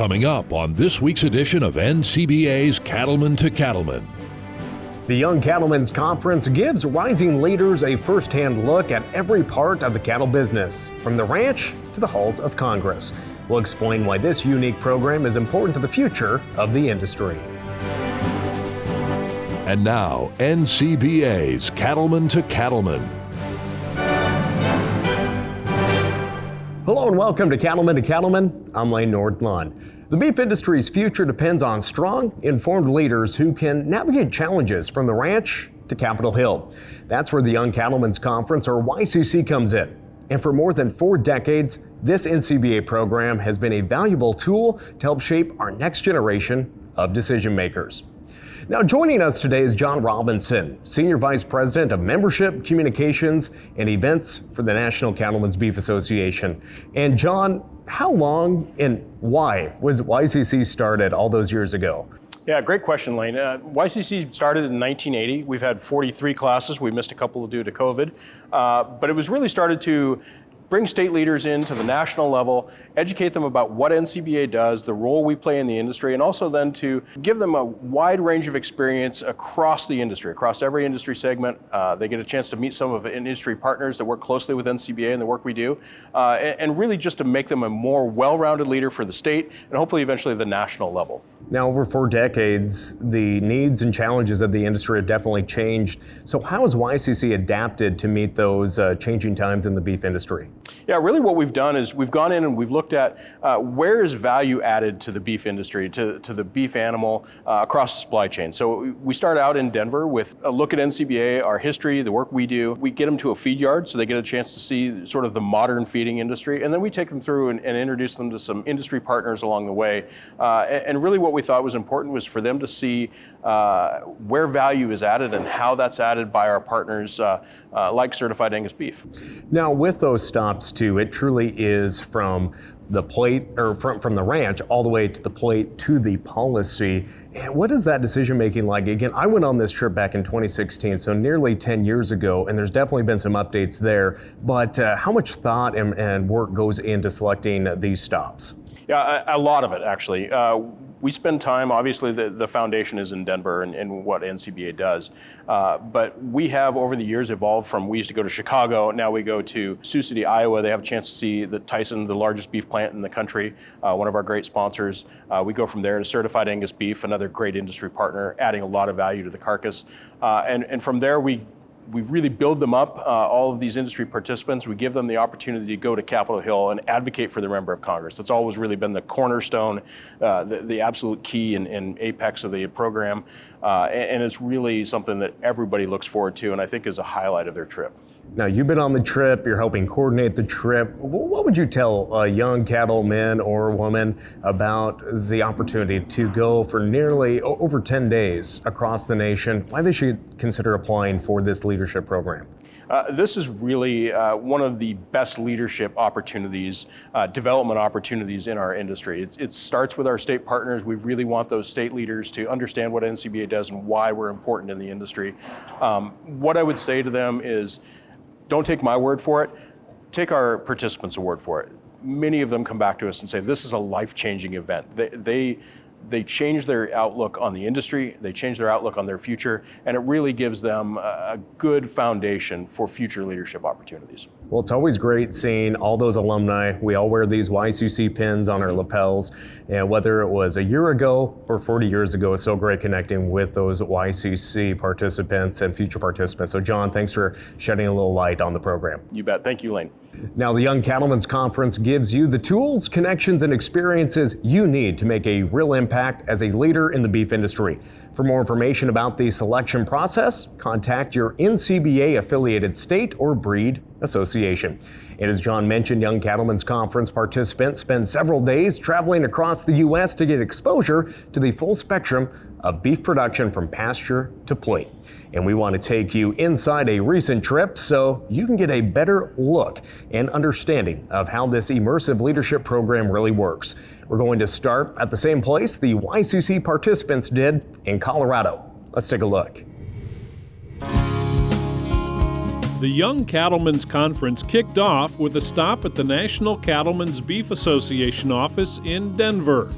Coming up on this week's edition of NCBA's Cattlemen to Cattlemen. The Young Cattlemen's Conference gives rising leaders a first-hand look at every part of the cattle business, from the ranch to the halls of Congress. We'll explain why this unique program is important to the future of the industry. And now, NCBA's Cattlemen to Cattlemen. Hello and welcome to Cattlemen to Cattlemen. I'm Lane Nordlund. The beef industry's future depends on strong, informed leaders who can navigate challenges from the ranch to Capitol Hill. That's where the Young Cattlemen's Conference, or YCC, comes in. And for more than 4 decades, this NCBA program has been a valuable tool to help shape our next generation of decision makers. Now, joining us today is John Robinson, Senior Vice President of Membership, Communications, and Events for the National Cattlemen's Beef Association. And John, how long and why was YCC started all those years ago? Yeah, great question, Lane. YCC started in 1980. We've had 43 classes. We missed a couple due to COVID. But it was really started to bring state leaders into the national level, educate them about what NCBA does, the role we play in the industry, and also then to give them a wide range of experience across the industry, across every industry segment. They get a chance to meet some of the industry partners that work closely with NCBA and the work we do, and really just to make them a more well-rounded leader for the state and hopefully eventually the national level. Now, over 4 decades, the needs and challenges of the industry have definitely changed. So how has YCC adapted to meet those changing times in the beef industry? Yeah, really what we've done is we've gone in and we've looked at where is value added to the beef industry, to the beef animal across the supply chain. So we start out in Denver with a look at NCBA, our history, the work we do. We get them to a feed yard so they get a chance to see sort of the modern feeding industry. And then we take them through and introduce them to some industry partners along the way. And really what we thought was important was for them to see where value is added and how that's added by our partners like Certified Angus Beef. Now, with those stops too, it truly is from the plate, or from the ranch all the way to the plate to the policy. And what is that decision making like? Again, I went on this trip back in 2016, so nearly 10 years ago, and there's definitely been some updates there. But how much thought and work goes into selecting these stops? Yeah, a lot of it actually. We spend time, obviously the foundation is in Denver and what NCBA does, but we have over the years evolved from, we used to go to Chicago, now we go to Sioux City, Iowa. They have a chance to see the Tyson, the largest beef plant in the country, one of our great sponsors. We go from there to Certified Angus Beef, another great industry partner, adding a lot of value to the carcass. And from there, we really build them up, all of these industry participants. We give them the opportunity to go to Capitol Hill and advocate for the member of Congress. That's always really been the cornerstone, the absolute key and apex of the program. And it's really something that everybody looks forward to and I think is a highlight of their trip. Now, you've been on the trip, you're helping coordinate the trip. What would you tell a young cattleman or woman about the opportunity to go for nearly over 10 days across the nation, why they should consider applying for this leadership program? This is really one of the best leadership opportunities, development opportunities in our industry. It starts with our state partners. We really want those state leaders to understand what NCBA does and why we're important in the industry. What I would say to them is, don't take my word for it, take our participants' word for it. Many of them come back to us and say, this is a life-changing event. They change their outlook on the industry, they change their outlook on their future, and it really gives them a good foundation for future leadership opportunities. Well, it's always great seeing all those alumni. We all wear these YCC pins on our lapels, and whether it was a year ago or 40 years ago, it's so great connecting with those YCC participants and future participants. So John, thanks for shedding a little light on the program. You bet. Thank you, Lane. Now, the Young Cattlemen's Conference gives you the tools, connections, and experiences you need to make a real impact as a leader in the beef industry. For more information about the selection process, contact your NCBA-affiliated state or breed association. And as John mentioned, Young Cattlemen's Conference participants spend several days traveling across the U.S. to get exposure to the full spectrum of beef production from pasture to plate. And we want to take you inside a recent trip so you can get a better look and understanding of how this immersive leadership program really works. We're going to start at the same place the YCC participants did in Colorado. Let's take a look. The Young Cattlemen's Conference kicked off with a stop at the National Cattlemen's Beef Association office in Denver.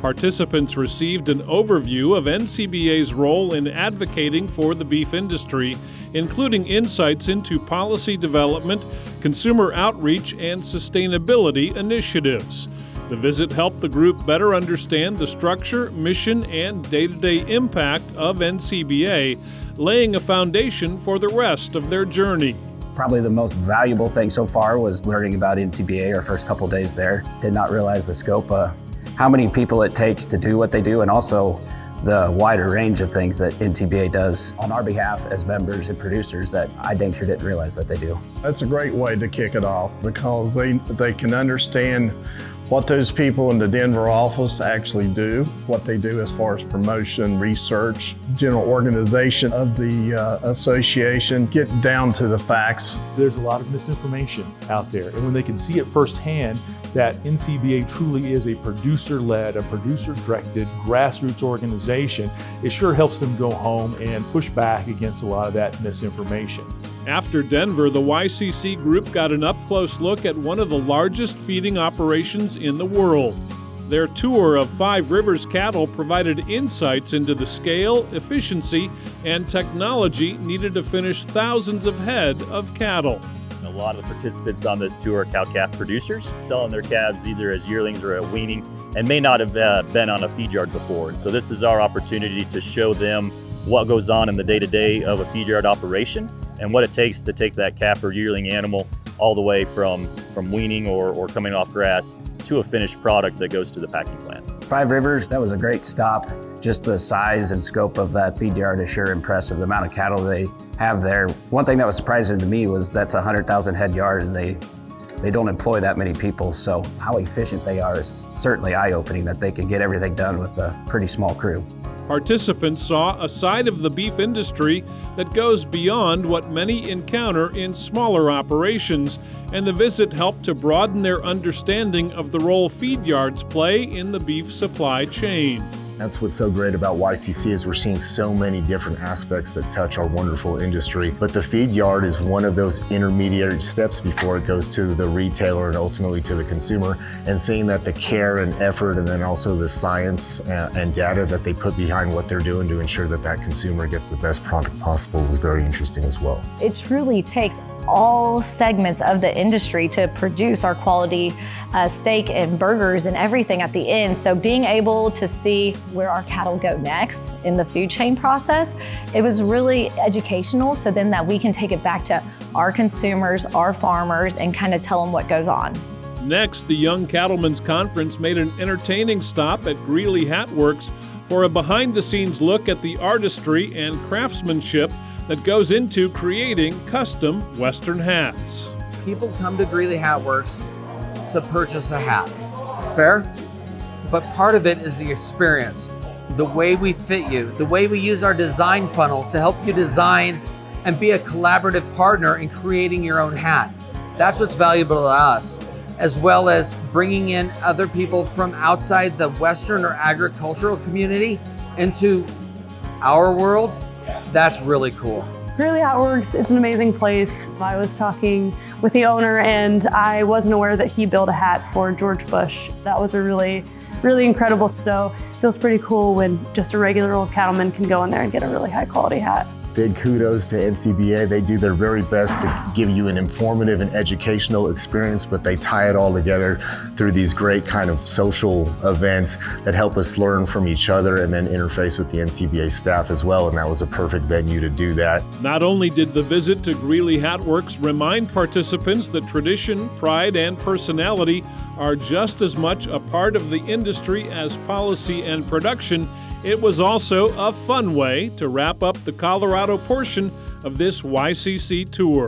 Participants received an overview of NCBA's role in advocating for the beef industry, including insights into policy development, consumer outreach, and sustainability initiatives. The visit helped the group better understand the structure, mission, and day-to-day impact of NCBA, laying a foundation for the rest of their journey. Probably the most valuable thing so far was learning about NCBA our first couple days there. Did not realize the scope of how many people it takes to do what they do, and also the wider range of things that NCBA does on our behalf as members and producers that I dang sure didn't realize that they do. That's a great way to kick it off because they can understand what those people in the Denver office actually do, what they do as far as promotion, research, general organization of the association, get down to the facts. There's a lot of misinformation out there, and when they can see it firsthand that NCBA truly is a producer-led, a producer-directed grassroots organization, it sure helps them go home and push back against a lot of that misinformation. After Denver, the YCC group got an up-close look at one of the largest feeding operations in the world. Their tour of Five Rivers cattle provided insights into the scale, efficiency, and technology needed to finish thousands of head of cattle. A lot of the participants on this tour are cow-calf producers, selling their calves either as yearlings or at weaning, and may not have been on a feed yard before. And so this is our opportunity to show them what goes on in the day-to-day of a feed yard operation and what it takes to take that calf or yearling animal all the way from weaning or coming off grass to a finished product that goes to the packing plant. Five Rivers, that was a great stop. Just the size and scope of that feed yard is sure impressive, the amount of cattle they have there. One thing that was surprising to me was that's a 100,000 head yard and they don't employ that many people, so how efficient they are is certainly eye-opening that they can get everything done with a pretty small crew. Participants saw a side of the beef industry that goes beyond what many encounter in smaller operations, and the visit helped to broaden their understanding of the role feed yards play in the beef supply chain. That's what's so great about YCC is we're seeing so many different aspects that touch our wonderful industry. But the feed yard is one of those intermediate steps before it goes to the retailer and ultimately to the consumer. And seeing that the care and effort and then also the science and data that they put behind what they're doing to ensure that that consumer gets the best product possible was very interesting as well. It truly takes all segments of the industry to produce our quality steak and burgers and everything at the end. So being able to see where our cattle go next in the food chain process, it was really educational, so then that we can take it back to our consumers, our farmers, and kind of tell them what goes on. Next, the Young Cattlemen's Conference made an entertaining stop at Greeley Hat Works for a behind-the-scenes look at the artistry and craftsmanship that goes into creating custom Western hats. People come to Greeley Hat Works to purchase a hat. Fair? But part of it is the experience, the way we fit you, the way we use our design funnel to help you design and be a collaborative partner in creating your own hat. That's what's valuable to us, as well as bringing in other people from outside the Western or agricultural community into our world. That's really cool. Greeley Hat Works, it's an amazing place. I was talking with the owner and I wasn't aware that he built a hat for George Bush. That was a really incredible. So it feels pretty cool when just a regular old cattleman can go in there and get a really high quality hat. Big kudos to NCBA. They do their very best to give you an informative and educational experience, but they tie it all together through these great kind of social events that help us learn from each other and then interface with the NCBA staff as well, and that was a perfect venue to do that. Not only did the visit to Greeley Hat Works remind participants that tradition, pride, and personality are just as much a part of the industry as policy and production, it was also a fun way to wrap up the Colorado portion of this YCC tour.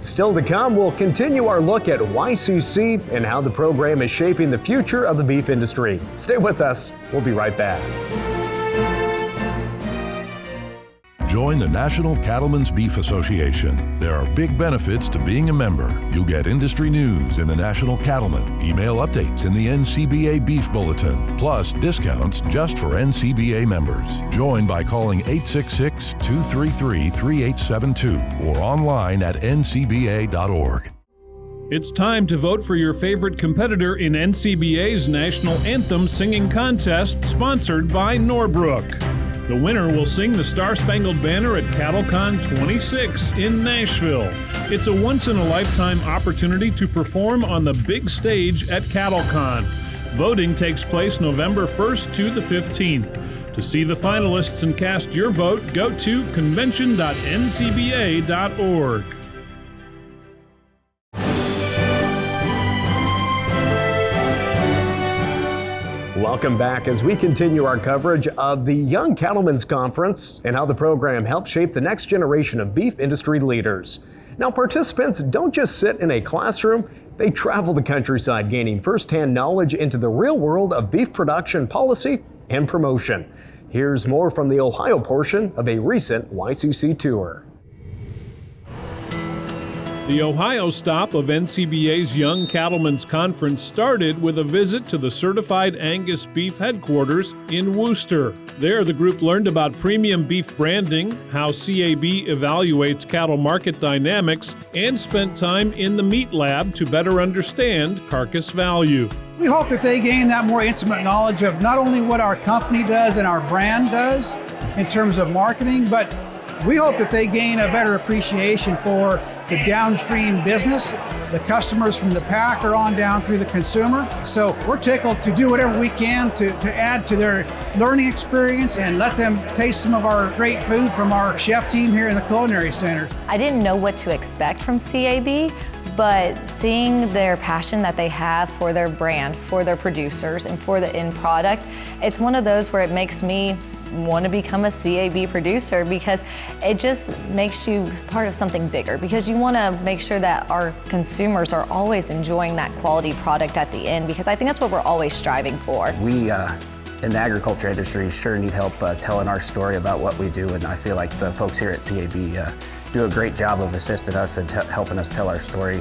Still to come, we'll continue our look at YCC and how the program is shaping the future of the beef industry. Stay with us. We'll be right back. Join the National Cattlemen's Beef Association. There are big benefits to being a member. You'll get industry news in the National Cattlemen, email updates in the NCBA Beef Bulletin, plus discounts just for NCBA members. Join by calling 866-233-3872 or online at ncba.org. It's time to vote for your favorite competitor in NCBA's National Anthem Singing Contest, sponsored by Norbrook. The winner will sing the Star-Spangled Banner at CattleCon 26 in Nashville. It's a once-in-a-lifetime opportunity to perform on the big stage at CattleCon. Voting takes place November 1st to the 15th. To see the finalists and cast your vote, go to convention.ncba.org. Welcome back as we continue our coverage of the Young Cattlemen's Conference and how the program helps shape the next generation of beef industry leaders. Now, participants don't just sit in a classroom, they travel the countryside, gaining firsthand knowledge into the real world of beef production policy and promotion. Here's more from the Ohio portion of a recent YCC tour. The Ohio stop of NCBA's Young Cattlemen's Conference started with a visit to the Certified Angus Beef headquarters in Worcester. There, the group learned about premium beef branding, how CAB evaluates cattle market dynamics, and spent time in the meat lab to better understand carcass value. We hope that they gain that more intimate knowledge of not only what our company does and our brand does in terms of marketing, but we hope that they gain a better appreciation for the downstream business, the customers from the packer on down through the consumer. So we're tickled to do whatever we can to add to their learning experience and let them taste some of our great food from our chef team here in the Culinary Center. I didn't know what to expect from CAB, but seeing their passion that they have for their brand, for their producers, and for the end product, it's one of those where it makes me want to become a CAB producer, because it just makes you part of something bigger, because you want to make sure that our consumers are always enjoying that quality product at the end, because I think that's what we're always striving for. We in the agriculture industry sure need help telling our story about what we do, and I feel like the folks here at CAB do a great job of assisting us and helping us tell our story.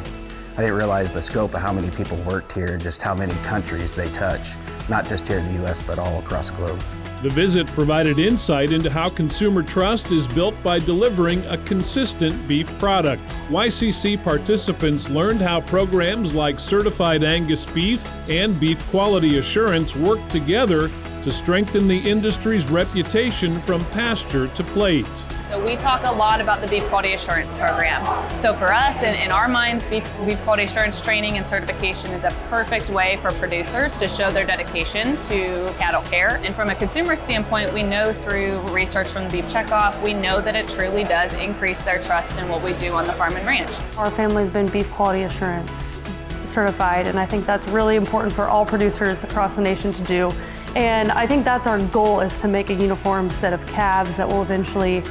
I didn't realize the scope of how many people worked here, just how many countries they touch, not just here in the U.S., but all across the globe. The visit provided insight into how consumer trust is built by delivering a consistent beef product. YCC participants learned how programs like Certified Angus Beef and Beef Quality Assurance work together to strengthen the industry's reputation from pasture to plate. So we talk a lot about the Beef Quality Assurance Program. So for us, in our minds, beef quality assurance training and certification is a perfect way for producers to show their dedication to cattle care. And from a consumer standpoint, we know through research from the Beef Checkoff, we know that it truly does increase their trust in what we do on the farm and ranch. Our family's been beef quality assurance certified, and I think that's really important for all producers across the nation to do. And I think that's our goal, is to make a uniform set of calves that will eventually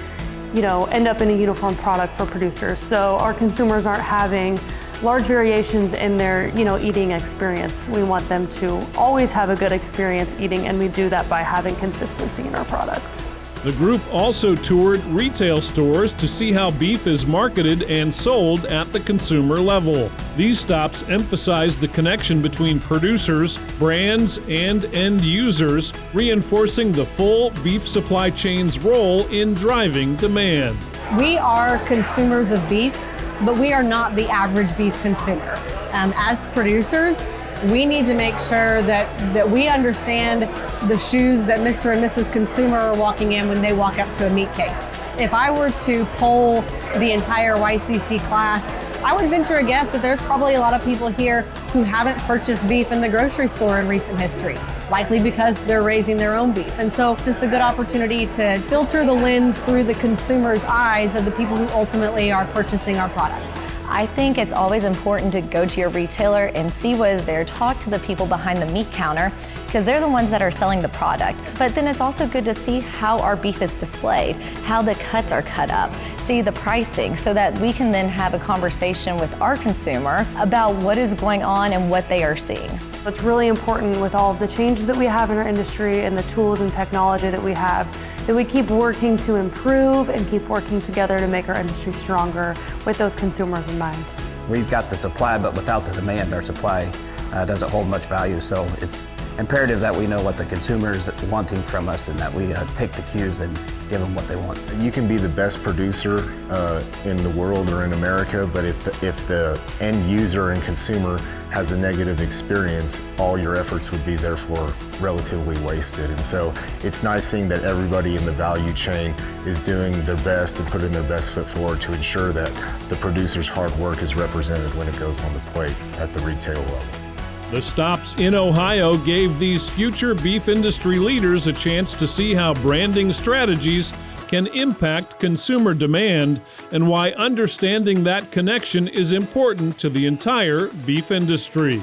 end up in a uniform product for producers. So our consumers aren't having large variations in their, eating experience. We want them to always have a good experience eating, and we do that by having consistency in our product. The group also toured retail stores to see how beef is marketed and sold at the consumer level. These stops emphasize the connection between producers, brands, and end users, reinforcing the full beef supply chain's role in driving demand. We are consumers of beef, but we are not the average beef consumer. As producers, we need to make sure that we understand the shoes that Mr. and Mrs. Consumer are walking in when they walk up to a meat case. If I were to poll the entire YCC class, I would venture a guess that there's probably a lot of people here who haven't purchased beef in the grocery store in recent history, likely because they're raising their own beef. And so it's just a good opportunity to filter the lens through the consumer's eyes of the people who ultimately are purchasing our product. I think it's always important to go to your retailer and see what is there. Talk to the people behind the meat counter, because they're the ones that are selling the product. But then it's also good to see how our beef is displayed, how the cuts are cut up, see the pricing, so that we can then have a conversation with our consumer about what is going on and what they are seeing. It's really important with all of the changes that we have in our industry and the tools and technology that we have that we keep working to improve and keep working together to make our industry stronger with those consumers in mind. We've got the supply, but without the demand, our supply doesn't hold much value. So it's imperative that we know what the consumer's wanting from us and that we take the cues and give them what they want. You can be the best producer in the world or in America, but if the end user and consumer has a negative experience, all your efforts would be therefore relatively wasted. And so it's nice seeing that everybody in the value chain is doing their best and putting their best foot forward to ensure that the producer's hard work is represented when it goes on the plate at the retail level. The stops in Ohio gave these future beef industry leaders a chance to see how branding strategies can impact consumer demand and why understanding that connection is important to the entire beef industry.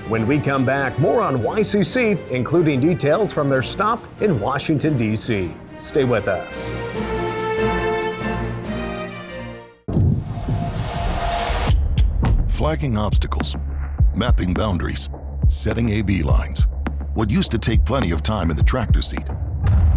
When we come back, more on YCC, including details from their stop in Washington, D.C. Stay with us. Flagging obstacles, mapping boundaries, setting AB lines. What used to take plenty of time in the tractor seat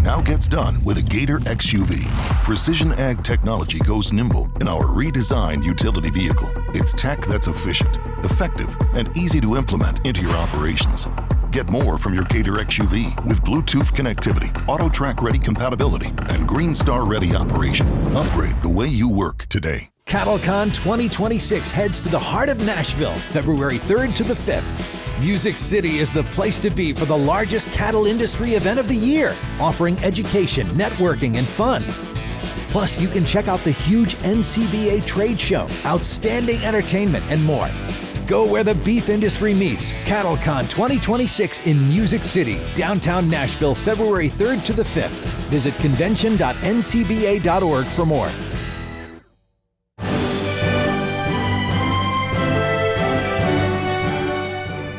now gets done with a Gator XUV. Precision ag technology goes nimble in our redesigned utility vehicle. It's tech that's efficient, effective, and easy to implement into your operations. Get more from your Gator XUV with Bluetooth connectivity, auto-track-ready compatibility, and Green Star-ready operation. Upgrade the way you work today. CattleCon 2026 heads to the heart of Nashville, February 3rd to the 5th. Music City is the place to be for the largest cattle industry event of the year, offering education, networking, and fun. Plus, you can check out the huge NCBA trade show, outstanding entertainment, and more. Go where the beef industry meets. CattleCon 2026 in Music City, downtown Nashville, February 3rd to the 5th. Visit convention.ncba.org for more.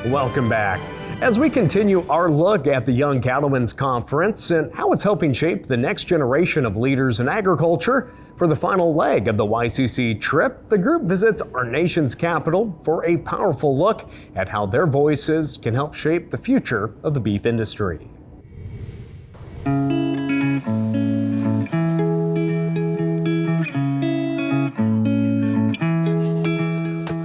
Welcome back. As we continue our look at the Young Cattlemen's Conference and how it's helping shape the next generation of leaders in agriculture, for the final leg of the YCC trip, the group visits our nation's capital for a powerful look at how their voices can help shape the future of the beef industry.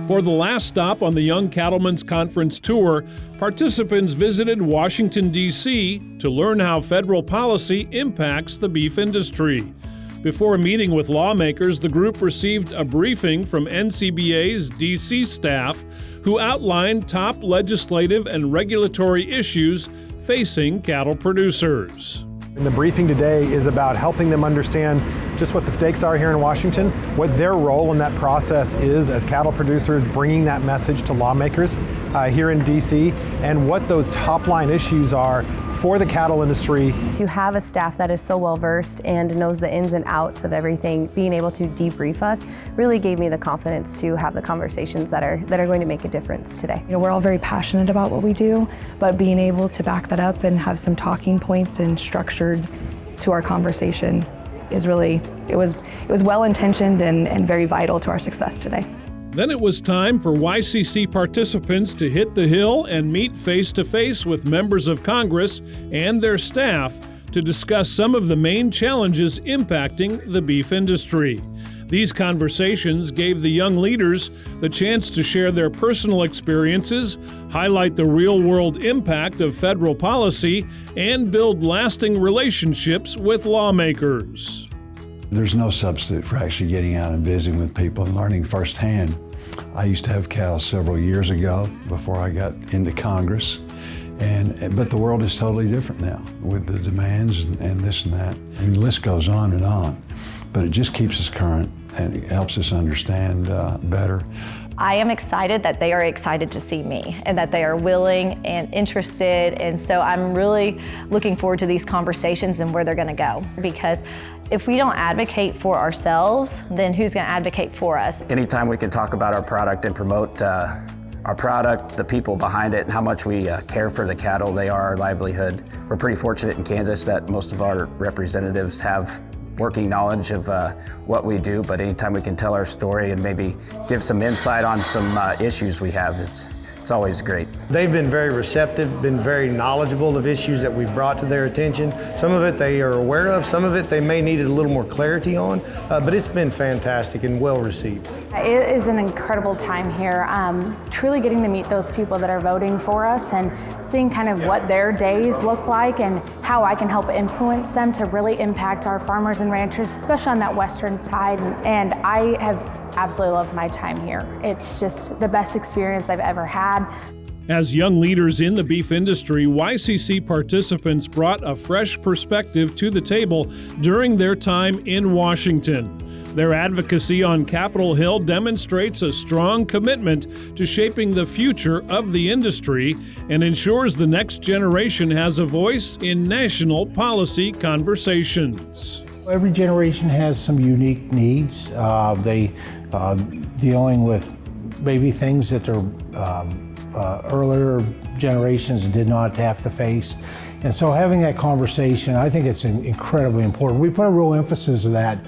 For the last stop on the Young Cattlemen's Conference tour, participants visited Washington, D.C. to learn how federal policy impacts the beef industry. Before meeting with lawmakers, the group received a briefing from NCBA's D.C. staff, who outlined top legislative and regulatory issues facing cattle producers. And the briefing today is about helping them understand just what the stakes are here in Washington, what their role in that process is as cattle producers, bringing that message to lawmakers here in DC, and what those top line issues are for the cattle industry. To have a staff that is so well versed and knows the ins and outs of everything, being able to debrief us really gave me the confidence to have the conversations that are going to make a difference today. You know, we're all very passionate about what we do, but being able to back that up and have some talking points and structured to our conversation is really, it was well intentioned and very vital to our success today. Then it was time for YCC participants to hit the hill and meet face-to-face with members of Congress and their staff to discuss some of the main challenges impacting the beef industry. These conversations gave the young leaders the chance to share their personal experiences, highlight the real-world impact of federal policy, and build lasting relationships with lawmakers. There's no substitute for actually getting out and visiting with people and learning firsthand. I used to have cows several years ago before I got into Congress, but the world is totally different now with the demands and this and that. I mean, the list goes on, but it just keeps us current and it helps us understand better. I am excited that they are excited to see me and that they are willing and interested. And so I'm really looking forward to these conversations and where they're going to go. Because if we don't advocate for ourselves, then who's going to advocate for us? Anytime we can talk about our product and promote our product, the people behind it, and how much we care for the cattle, they are our livelihood. We're pretty fortunate in Kansas that most of our representatives have working knowledge of what we do, but anytime we can tell our story and maybe give some insight on some issues we have, it's It's always great. They've been very receptive, been very knowledgeable of issues that we've brought to their attention. Some of it they are aware of, some of it they may need a little more clarity on, but it's been fantastic and well received. It is an incredible time here. Truly getting to meet those people that are voting for us and seeing kind of what their days look like and how I can help influence them to really impact our farmers and ranchers, especially on that western side. And I have absolutely loved my time here. It's just the best experience I've ever had. As young leaders in the beef industry, YCC participants brought a fresh perspective to the table during their time in Washington. Their advocacy on Capitol Hill demonstrates a strong commitment to shaping the future of the industry and ensures the next generation has a voice in national policy conversations. Every generation has some unique needs. They dealing with maybe things that their earlier generations did not have to face. And so having that conversation, I think it's incredibly important. We put a real emphasis of that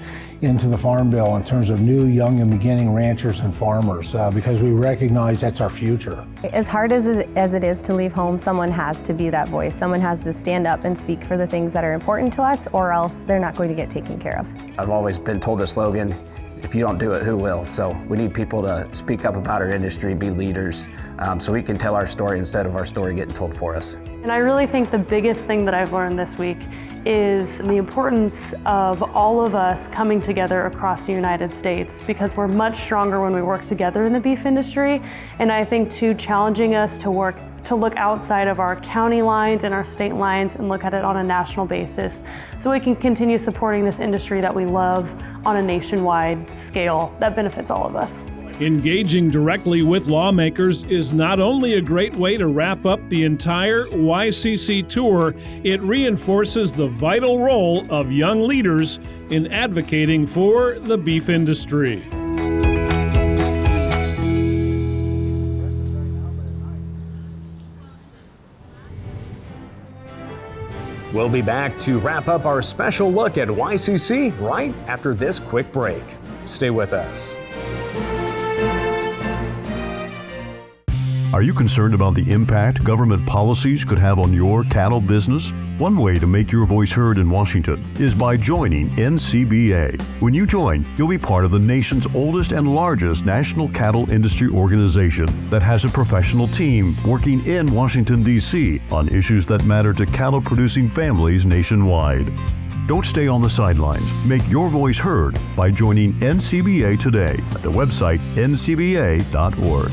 into the Farm Bill in terms of new, young, and beginning ranchers and farmers because we recognize that's our future. As hard as it is to leave home, someone has to be that voice. Someone has to stand up and speak for the things that are important to us, or else they're not going to get taken care of. I've always been told the slogan, if you don't do it, who will? So we need people to speak up about our industry, be leaders, so we can tell our story instead of our story getting told for us. And I really think the biggest thing that I've learned this week is the importance of all of us coming together across the United States, because we're much stronger when we work together in the beef industry. And I think too, challenging us to look outside of our county lines and our state lines and look at it on a national basis so we can continue supporting this industry that we love on a nationwide scale that benefits all of us. Engaging directly with lawmakers is not only a great way to wrap up the entire YCC tour, it reinforces the vital role of young leaders in advocating for the beef industry. We'll be back to wrap up our special look at YCC right after this quick break. Stay with us. Are you concerned about the impact government policies could have on your cattle business? One way to make your voice heard in Washington is by joining NCBA. When you join, you'll be part of the nation's oldest and largest national cattle industry organization that has a professional team working in Washington, D.C. on issues that matter to cattle-producing families nationwide. Don't stay on the sidelines. Make your voice heard by joining NCBA today at the website ncba.org.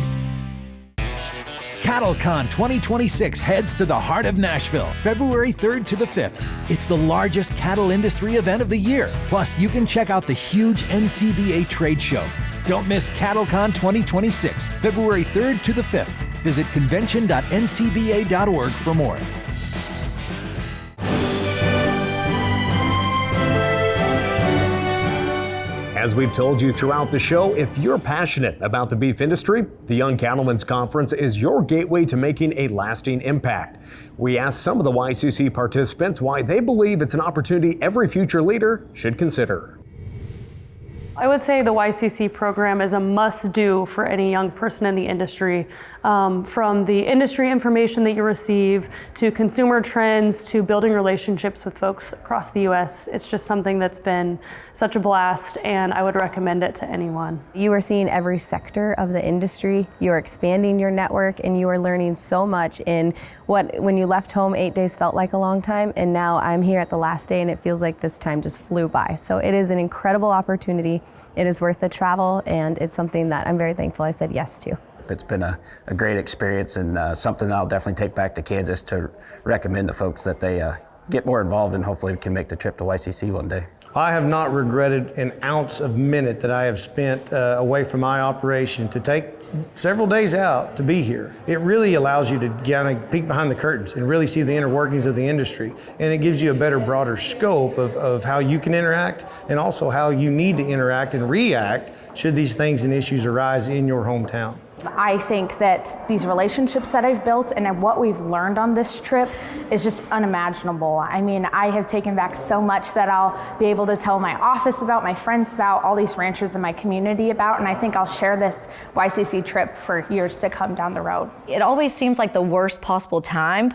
CattleCon 2026 heads to the heart of Nashville, February 3rd to the 5th. It's the largest cattle industry event of the year. Plus, you can check out the huge NCBA trade show. Don't miss CattleCon 2026, February 3rd to the 5th. Visit convention.ncba.org for more. As we've told you throughout the show, if you're passionate about the beef industry, the Young Cattlemen's Conference is your gateway to making a lasting impact. We asked some of the YCC participants why they believe it's an opportunity every future leader should consider. I would say the YCC program is a must-do for any young person in the industry. From the industry information that you receive, to consumer trends, to building relationships with folks across the U.S. It's just something that's been such a blast, and I would recommend it to anyone. You are seeing every sector of the industry. You're expanding your network, and you are learning so much in when you left home, 8 days felt like a long time, and now I'm here at the last day, and it feels like this time just flew by. So it is an incredible opportunity. It is worth the travel, and it's something that I'm very thankful I said yes to. It's been a great experience and something I'll definitely take back to Kansas to recommend to folks that they get more involved and hopefully can make the trip to YCC one day. I have not regretted an ounce of minute that I have spent away from my operation to take several days out to be here. It really allows you to kind of peek behind the curtains and really see the inner workings of the industry. And it gives you a better, broader scope of how you can interact and also how you need to interact and react should these things and issues arise in your hometown. I think that these relationships that I've built and what we've learned on this trip is just unimaginable. I mean, I have taken back so much that I'll be able to tell my office about, my friends about, all these ranchers in my community about, and I think I'll share this YCC trip for years to come down the road. It always seems like the worst possible time,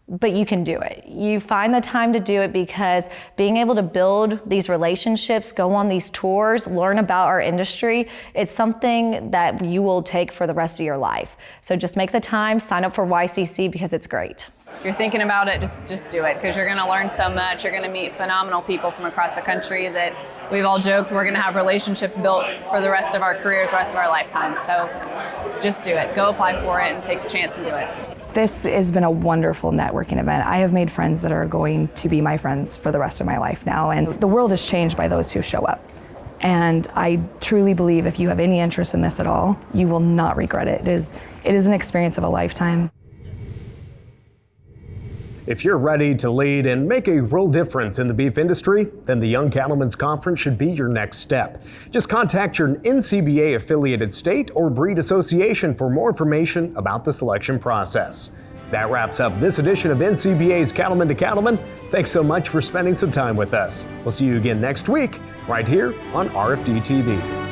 but you can do it. You find the time to do it because being able to build these relationships, go on these tours, learn about our industry, it's something that you will take for the rest of your life. So just make the time, sign up for YCC because it's great. If you're thinking about it, just do it, because you're going to learn so much. You're going to meet phenomenal people from across the country that we've all joked we're going to have relationships built for the rest of our careers, the rest of our lifetime. So just do it. Go apply for it and take the chance and do it. This has been a wonderful networking event. I have made friends that are going to be my friends for the rest of my life now, and the world is changed by those who show up. And I truly believe if you have any interest in this at all, you will not regret it. It is an experience of a lifetime. If you're ready to lead and make a real difference in the beef industry, then the Young Cattlemen's Conference should be your next step. Just contact your NCBA affiliated state or breed association for more information about the selection process. That wraps up this edition of NCBA's Cattlemen to Cattlemen. Thanks so much for spending some time with us. We'll see you again next week, right here on RFD TV.